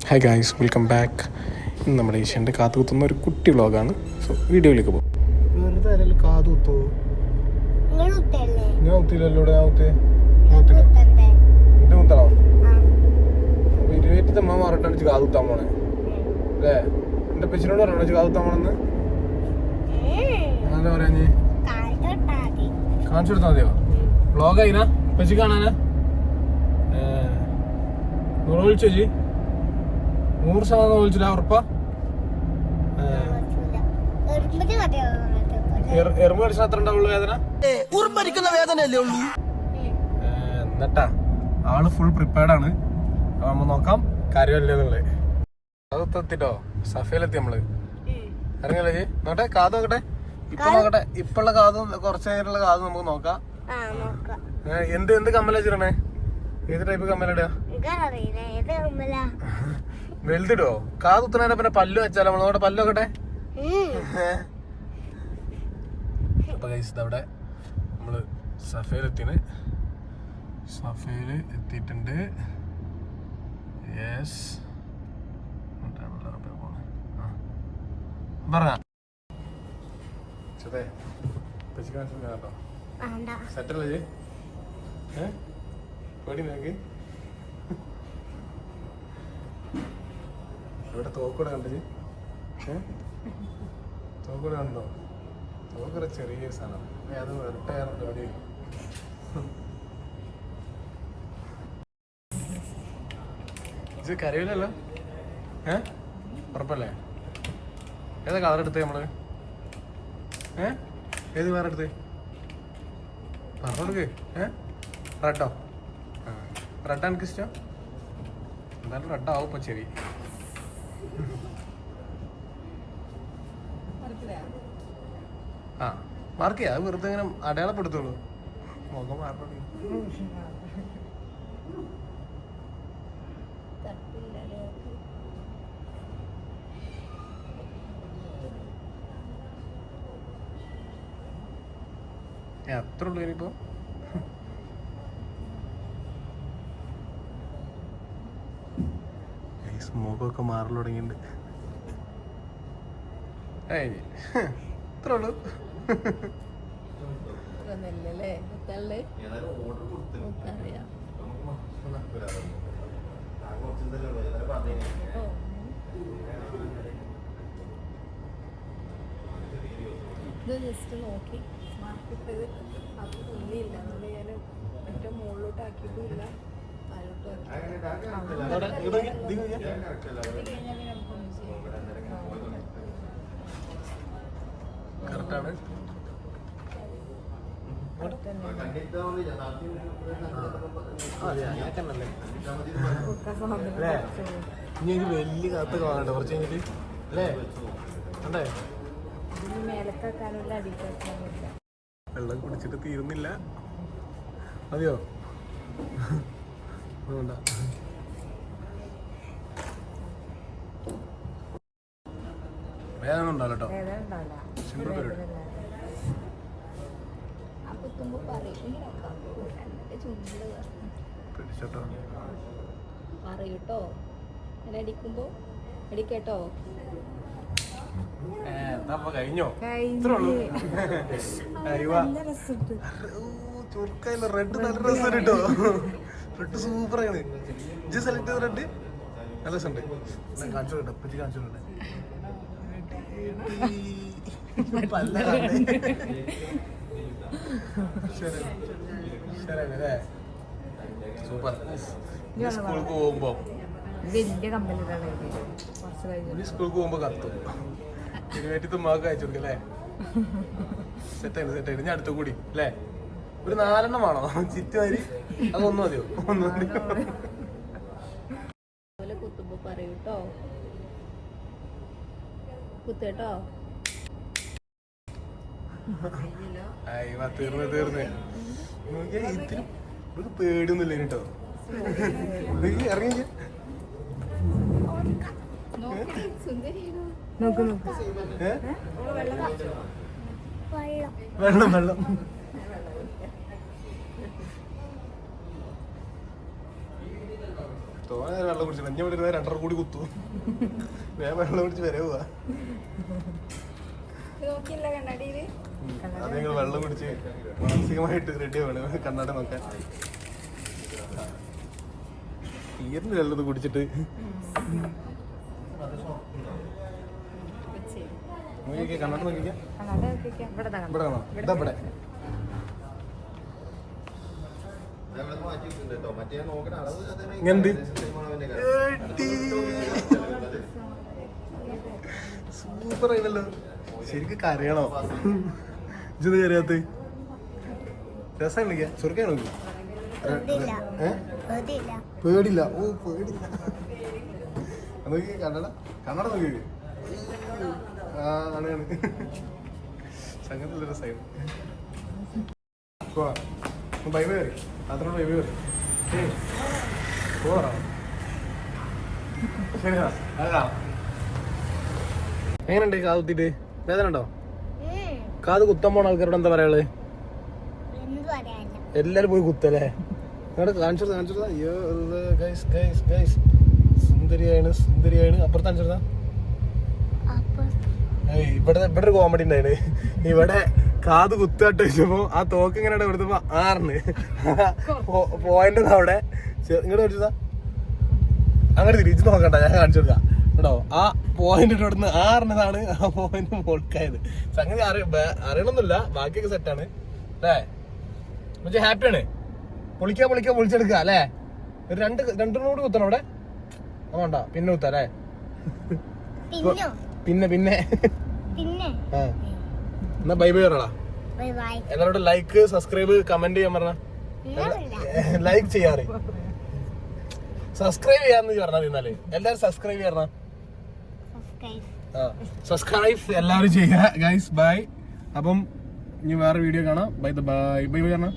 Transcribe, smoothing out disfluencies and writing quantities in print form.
Hi guys, welcome back. ഇന്ന് നമ്മുടെ ഏഷ്യൻ്റെ കാത്തുകുത്തുന്ന ഒരു കുട്ടി വ്ളോഗാണ്. സോ വീഡിയോയിലേക്ക് പോകും. വെറുതെ ആരെങ്കിലും കാതുകുത്തോ? ഞാൻ കുത്തിയില്ലല്ലോ. എന്റെ കുത്തണോ? അപ്പൊ ഇരുപത്തി അമ്മ മാറിട്ടടിച്ച് കാതുകുത്താൻ പോണേ അല്ലേ? എന്റെ പെച്ചിനോട് പറഞ്ഞോ കാതുകുത്താൻ പോണെന്ന്. എന്താ പറയാ, നീ കാണിച്ചു കൊടുത്താൽ മതിയോ? വ്ളോഗ് ആയിനാ പെച്ചി കാണാനാ? വിളിച്ചോ ജി? 100% വിളിച്ചില്ല, ഉറപ്പാ? എറുമ്പ് കടിച്ചാൽ അത്ര ഉണ്ടാവുള്ളൂ വേദന? എന്നിട്ടാ ആള് ഫുൾ പ്രിപ്പയർഡ് ആണ്. അപ്പൊ നമ്മ നോക്കാം കാര്യമല്ലേ എന്നുള്ളത്. അതെത്തിട്ടോ സഫയിലെത്തി നമ്മള്. ഇറങ്ങിയല്ലേ ജി? നോട്ടെ കാത് നോക്കട്ടെ. ഇപ്പൊ നോക്കട്ടെ. ഇപ്പുള്ള കാതും കുറച്ചു നേരമുള്ള കാതും നമുക്ക് നോക്കാം. എന്ത് കമ്മല വെച്ചിരണേ? ഏത് ടൈപ്പ് കമ്മലിടാ? വലുതിടോ? കാതുത്തുന്നതിനെ പിന്നെ പല്ലു വെച്ചാലോ? നമ്മളോടെ പല്ലു നോക്കട്ടെ. അപ്പൊ അവിടെ നമ്മള് സഫയിലെത്തിന്. സഫയില് എത്തിയിട്ടുണ്ട്. യെസ്, പറഞ്ഞ കേട്ടോ. സെറ്റല്ലേ? പേടി നോക്കി. ഇവിടെ തോക്കൂടെ കണ്ടത്? തോക്കൂടെ കണ്ടോ? തോക്കൊരു ചെറിയ സാധനം. അത് വെറുതെയാറുണ്ട് അവിടെ. ഇത് കരയില്ലല്ലോ? ഉറപ്പല്ലേ? ഏതാ കളർ എടുത്തേ നമ്മള്? ഏത് വേറെ എടുത്തേ? പറഞ്ഞോടുക്ക്. റെഡോ? റെഡാണ് എനിക്ക് ഇഷ്ടം. എന്തായാലും റെഡാവും ഇപ്പൊ ചെവി. ആ മാർക്ക് ചെയ്യാം. അത് വെറുതെ ഇങ്ങനെ അടയാളപ്പെടുത്തുള്ളൂ. മുഖം മാറണം. അത്ര ഉള്ളു ഇനിയിപ്പോ. മുഖമൊക്കെ മാറൽ തുടങ്ങിയിട്ടുണ്ട്. ഇത്ര ഉള്ളു. നോക്കി മാർക്കിട്ടത് അത് തുള്ളിയില്ല. അതുകൊണ്ട് ഞാൻ ഏറ്റവും മുകളിലോട്ട് ആക്കിയിട്ടുമില്ല. കറക്റ്റാണ്. ഇനി എനിക്ക് വലിയ കാത്തൊക്കെ വാങ്ങണ്ട കുറച്ച് കഴിഞ്ഞിട്ട് അല്ലേ? അണ്ടേ വെള്ളം കുടിച്ചിട്ട് തീരുന്നില്ല. മതിയോ? വേണ്ട. വേദന ഉണ്ടാവില്ല കേട്ടോ. സിമ്പിൾ പരിപാടി. പിടിച്ചോട്ടോ. പറയൂട്ടോ അടിക്കുമ്പോ അടിക്കട്ടോ. കഴിഞ്ഞോ? ചുരുക്കല്ല. റെഡ് നല്ല രസം കേട്ടോ. റെഡ് സൂപ്പറാണ്. ഇജ്ജ് സെലക്ട് ചെയ്ത റെഡ് നല്ല രസമുണ്ട്. കാണിച്ചു കേട്ടോ. പറ്റി കാണിച്ചു കേട്ടെ. സൂപ്പർ. സ്കൂൾക്ക് പോകുമ്പോ സ്കൂൾക്ക് പോകുമ്പോ കത്തും. ഇരുപറ്റി തുമ്മാക്ക് അയച്ചു കൊടുക്കല്ലേ? സെറ്റായി സെറ്റായി. ഞാൻ അടുത്ത കൂടി അല്ലേ? ഒരു 4 വേണോ ചിറ്റുമാരി? അതൊന്നും മതിയോ? ഒന്നും മതിയോ? കുത്തുമ്പോ പറയൂട്ടോ. കുത്തേട്ടോ. തീർന്ന് ഇതിന് ഒരു പേടിയൊന്നുമില്ല കേട്ടോ. ഇറങ്ങി വെള്ളം വെള്ളം. തോനെ വെള്ളം കുടിച്ചില്ല. ഇനി ഇവിടെ 2.5 കൂടി കുത്തു. വേഗം വെള്ളം കുടിച്ച് വരവുക. നോക്കിയില്ല കണ്ണാടിയില്. അത് ഞങ്ങൾ വെള്ളം കുടിച്ച് മാനസികമായിട്ട് റെഡി ആവാണ് കണ്ണാടി നോക്കാൻ. തീർന്നില്ല വെള്ളം കുടിച്ചിട്ട്. കണ്ണാടി നോക്കിക്കാം. ഇവിടെ കാണോ? ഇതാ ഇവിടെ. എന്ത് സൂപ്പർ ആയില്ലല്ലോ. ശരിക്കും കരയണോ? ഇജത് കരയാത്ത രസം വിളിക്കാം. ചുരുക്കാൻ നോക്കി. പേടില്ല. ഓ പേടില്ല. നോക്കി കണ്ണട കണ്ണട നോക്കി. ആ ആണ് സംഗതി രസമായിരുന്നു. ബൈ ബൈ പറയും. അതിനോട് ബൈ ബൈ പറയും. പോറാ. ശരിയാ. അതാ എങ്ങനെയുണ്ട് കാത് കുത്തിട്ട്? വേദന ഉണ്ടോ? കാത് കുത്താൻ പോണ ആൾക്കാരോട് എന്താ പറയാള്? എല്ലാരും പോയി കുത്തല്ലേ? കാണിച്ചത് അയ്യോ സുന്ദരിയാണ്. അപ്പുറത്ത് കാണിച്ചതാ. ഇവിടെ ഒരു കോമഡി ഉണ്ടായിന്. ഇവിടെ കാത് കുത്താട്ട് വെച്ചപ്പോ ആ തോക്ക് ഇങ്ങനെ എടുത്തപ്പോ 6 പോയിന്റ് അവിടെ ഇങ്ങോട്ട് വെച്ചതാ. അങ്ങനെ തിരിച്ചു നോക്കണ്ട, ഞാൻ കാണിച്ചു കൊടുക്കാം കേട്ടോ. ആ പോയിന്റ് ഇവിടുന്ന് 6 ആ പോയിന്റ് മോൾക്കായത്. സംഗതി അറിയണമെന്നില്ല, ബാക്കിയൊക്കെ സെറ്റാണ് അല്ലേ? പക്ഷെ ഹാപ്പിയാണ്. പൊളിച്ചെടുക്ക അല്ലേ? ഒരു 2 കൂടി കുത്തണം അവിടെ. വേണ്ട പിന്നെ കുത്താ അല്ലേ? പിന്നെ ആ എന്നാ ബൈ ബൈ പറയടാ. എല്ലാവരോടും ലൈക്ക് സബ്സ്ക്രൈബ് കമന്റ് ചെയ്യാൻ പറഞ്ഞ. ലൈക്ക് ചെയ്യാറ് സബ്സ്ക്രൈബ് ചെയ്യാന്ന് പറഞ്ഞാൽ നിന്നാല് എല്ലാരും സബ്സ്ക്രൈബ് ചെയ്യണ. സബ്സ്ക്രൈബ് എല്ലാവരും ചെയ്യുക ഗൈസ്. ബൈ. അപ്പം ഇനി വേറെ വീഡിയോ കാണാം. ബൈ ബൈ പറഞ്ഞ.